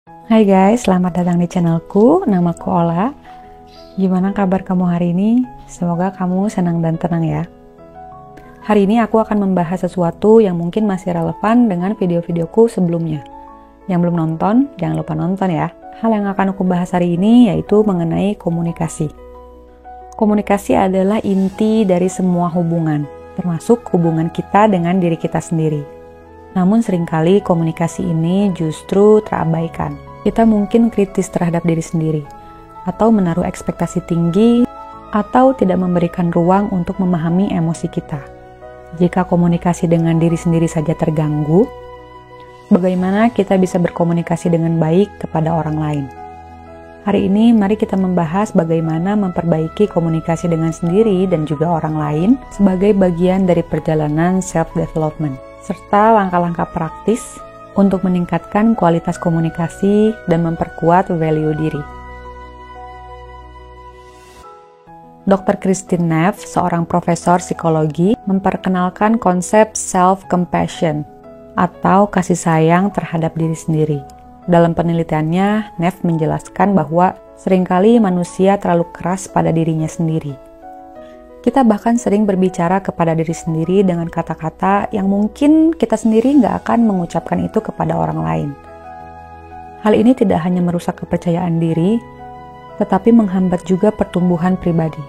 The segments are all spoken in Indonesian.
Hai guys, selamat datang di channelku. Namaku Ola. Gimana kabar kamu hari ini? Semoga kamu senang dan tenang ya. Hari ini aku akan membahas sesuatu yang mungkin masih relevan dengan video-videoku sebelumnya. Yang belum nonton, jangan lupa nonton ya. Hal yang akan aku bahas hari ini yaitu mengenai komunikasi. Komunikasi adalah inti dari semua hubungan, termasuk hubungan kita dengan diri kita sendiri. Namun seringkali komunikasi ini justru terabaikan. Kita mungkin kritis terhadap diri sendiri, atau menaruh ekspektasi tinggi, atau tidak memberikan ruang untuk memahami emosi kita. Jika komunikasi dengan diri sendiri saja terganggu, bagaimana kita bisa berkomunikasi dengan baik kepada orang lain? Hari ini mari kita membahas bagaimana memperbaiki komunikasi dengan sendiri dan juga orang lain sebagai bagian dari perjalanan self-development, serta langkah-langkah praktis untuk meningkatkan kualitas komunikasi dan memperkuat value diri. Dr. Kristin Neff, seorang profesor psikologi, memperkenalkan konsep self-compassion atau kasih sayang terhadap diri sendiri. Dalam penelitiannya, Neff menjelaskan bahwa seringkali manusia terlalu keras pada dirinya sendiri. Kita bahkan sering berbicara kepada diri sendiri dengan kata-kata yang mungkin kita sendiri nggak akan mengucapkan itu kepada orang lain. Hal ini tidak hanya merusak kepercayaan diri, tetapi menghambat juga pertumbuhan pribadi.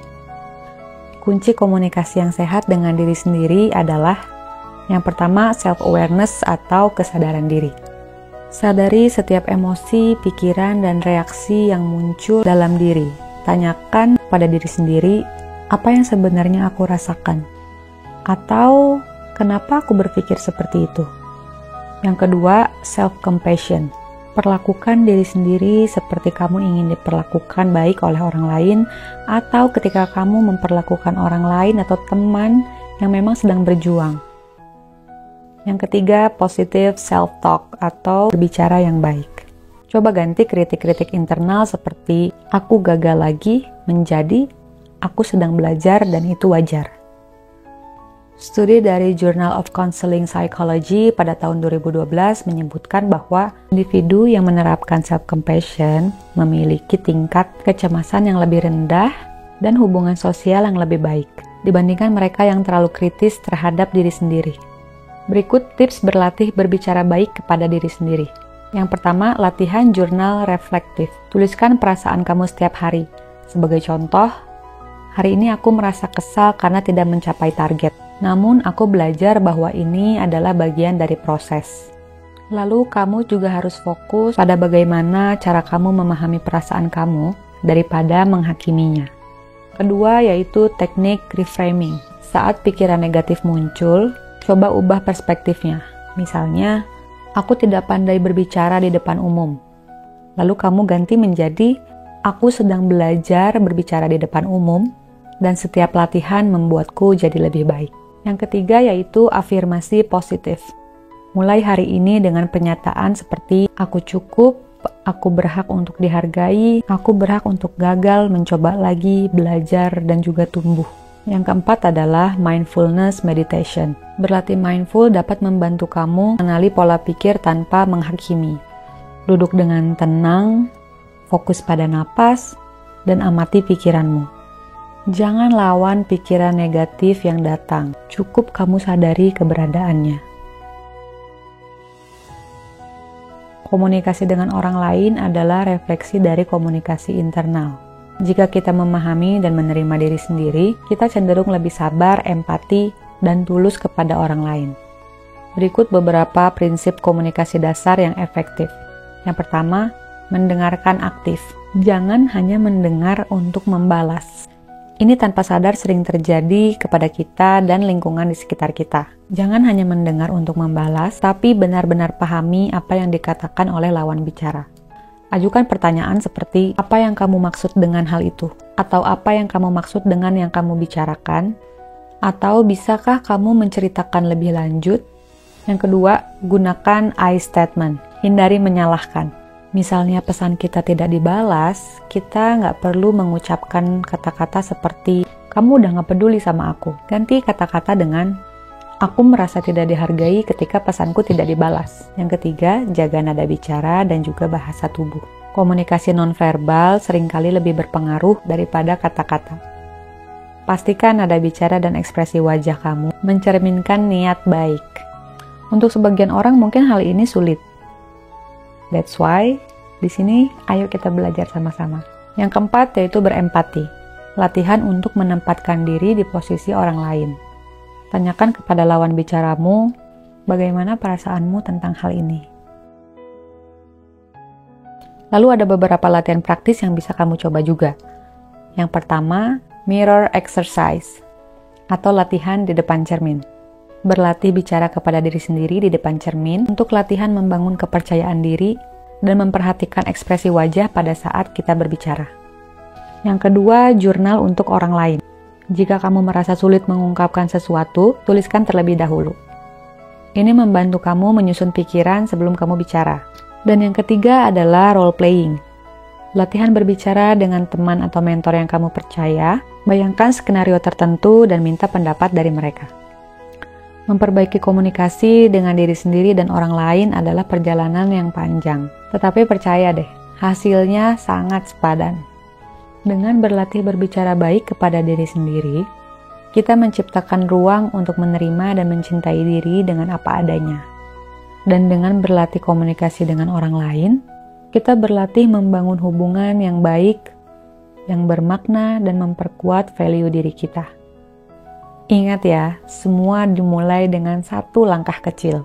Kunci komunikasi yang sehat dengan diri sendiri adalah yang pertama, self-awareness atau kesadaran diri. Sadari setiap emosi, pikiran, dan reaksi yang muncul dalam diri. Tanyakan pada diri sendiri, apa yang sebenarnya aku rasakan? Atau, kenapa aku berpikir seperti itu? Yang kedua, self-compassion. Perlakukan diri sendiri seperti kamu ingin diperlakukan baik oleh orang lain, atau ketika kamu memperlakukan orang lain atau teman yang memang sedang berjuang. Yang ketiga, positive self-talk atau berbicara yang baik. Coba ganti kritik-kritik internal seperti, aku gagal lagi, menjadi aku sedang belajar dan itu wajar. Studi dari Journal of Counseling Psychology pada tahun 2012 menyebutkan bahwa individu yang menerapkan self-compassion memiliki tingkat kecemasan yang lebih rendah dan hubungan sosial yang lebih baik dibandingkan mereka yang terlalu kritis terhadap diri sendiri. Berikut tips berlatih berbicara baik kepada diri sendiri. Yang pertama, latihan jurnal reflektif. Tuliskan perasaan kamu setiap hari. Sebagai contoh, hari ini aku merasa kesal karena tidak mencapai target. Namun aku belajar bahwa ini adalah bagian dari proses. Lalu kamu juga harus fokus pada bagaimana cara kamu memahami perasaan kamu daripada menghakiminya. Kedua yaitu teknik reframing. Saat pikiran negatif muncul, coba ubah perspektifnya. Misalnya, aku tidak pandai berbicara di depan umum. Lalu kamu ganti menjadi, aku sedang belajar berbicara di depan umum, dan setiap latihan membuatku jadi lebih baik. Yang ketiga yaitu afirmasi positif. Mulai hari ini dengan penyataan seperti, aku cukup, aku berhak untuk dihargai, aku berhak untuk gagal, mencoba lagi, belajar, dan juga tumbuh. Yang keempat adalah mindfulness meditation. Berlatih mindful dapat membantu kamu mengenali pola pikir tanpa menghakimi. Duduk dengan tenang, fokus pada napas, dan amati pikiranmu. Jangan lawan pikiran negatif yang datang, cukup kamu sadari keberadaannya. Komunikasi dengan orang lain adalah refleksi dari komunikasi internal. Jika kita memahami dan menerima diri sendiri, kita cenderung lebih sabar, empati, dan tulus kepada orang lain. Berikut beberapa prinsip komunikasi dasar yang efektif. Yang pertama, mendengarkan aktif. Jangan hanya mendengar untuk membalas. Ini tanpa sadar sering terjadi kepada kita dan lingkungan di sekitar kita. Jangan hanya mendengar untuk membalas, tapi benar-benar pahami apa yang dikatakan oleh lawan bicara. Ajukan pertanyaan seperti, apa yang kamu maksud dengan hal itu? Atau apa yang kamu maksud dengan yang kamu bicarakan? Atau bisakah kamu menceritakan lebih lanjut? Yang kedua, gunakan I statement. Hindari menyalahkan. Misalnya pesan kita tidak dibalas, kita nggak perlu mengucapkan kata-kata seperti, kamu udah nggak peduli sama aku. Ganti kata-kata dengan, Aku merasa tidak dihargai ketika pesanku tidak dibalas. Yang ketiga, jaga nada bicara dan juga bahasa tubuh. Komunikasi nonverbal seringkali lebih berpengaruh daripada kata-kata. Pastikan nada bicara dan ekspresi wajah kamu mencerminkan niat baik. Untuk sebagian orang mungkin hal ini sulit. That's why, di sini ayo kita belajar sama-sama. Yang keempat yaitu berempati. Latihan untuk menempatkan diri di posisi orang lain. Tanyakan kepada lawan bicaramu, bagaimana perasaanmu tentang hal ini. Lalu ada beberapa latihan praktis yang bisa kamu coba juga. Yang pertama, mirror exercise, atau latihan di depan cermin. Berlatih bicara kepada diri sendiri di depan cermin untuk latihan membangun kepercayaan diri dan memperhatikan ekspresi wajah pada saat kita berbicara. Yang kedua, jurnal untuk orang lain. Jika kamu merasa sulit mengungkapkan sesuatu, tuliskan terlebih dahulu. Ini membantu kamu menyusun pikiran sebelum kamu bicara. Dan yang ketiga adalah role playing. Latihan berbicara dengan teman atau mentor yang kamu percaya, bayangkan skenario tertentu dan minta pendapat dari mereka. Memperbaiki komunikasi dengan diri sendiri dan orang lain adalah perjalanan yang panjang. Tetapi percaya deh, hasilnya sangat sepadan. Dengan berlatih berbicara baik kepada diri sendiri, kita menciptakan ruang untuk menerima dan mencintai diri dengan apa adanya. Dan dengan berlatih komunikasi dengan orang lain, kita berlatih membangun hubungan yang baik, yang bermakna dan memperkuat value diri kita. Ingat ya, semua dimulai dengan satu langkah kecil.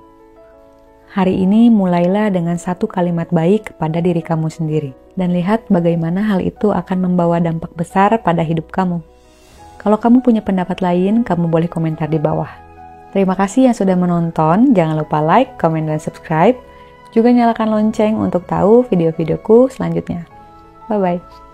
Hari ini mulailah dengan satu kalimat baik kepada diri kamu sendiri. Dan lihat bagaimana hal itu akan membawa dampak besar pada hidup kamu. Kalau kamu punya pendapat lain, kamu boleh komentar di bawah. Terima kasih yang sudah menonton. Jangan lupa like, komen, dan subscribe. Juga nyalakan lonceng untuk tahu video-videoku selanjutnya. Bye-bye.